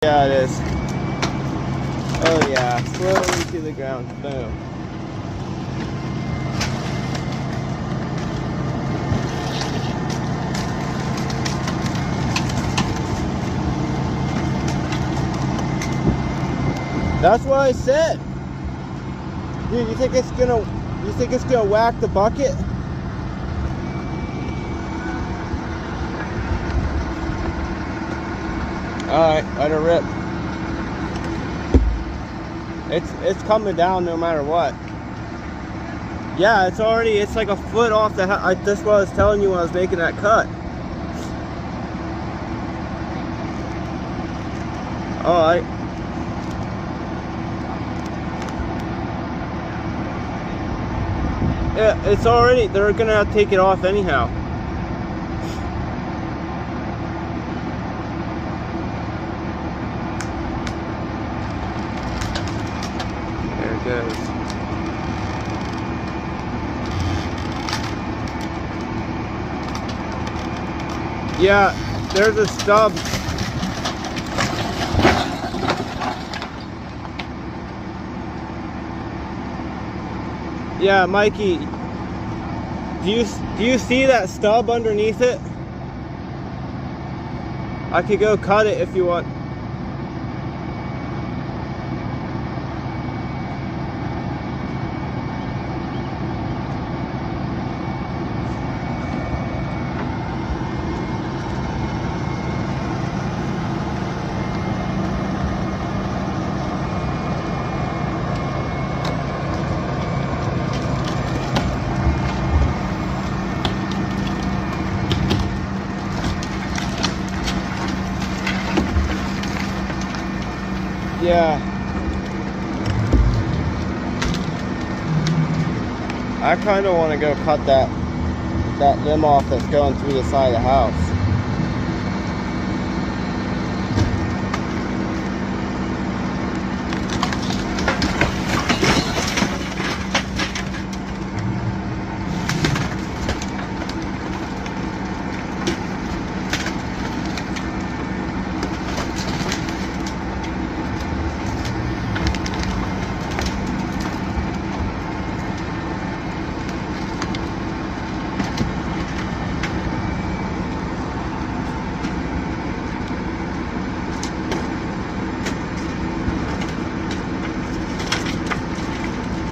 Yeah, it is. Oh yeah, slowly to the ground. Boom. That's what I said. Dude, you think it's gonna whack the bucket? Alright, let her rip. It's coming down no matter what. Yeah, it's like a foot off the house. That's what I was telling you when I was making that cut. Alright. Yeah, it's already, they're gonna have to take it off anyhow. There it goes. Yeah, there's a stub. Yeah, Mikey, do you see that stub underneath it? I could go cut it if you want. Yeah. I kind of want to go cut that limb off that's going through the side of the house.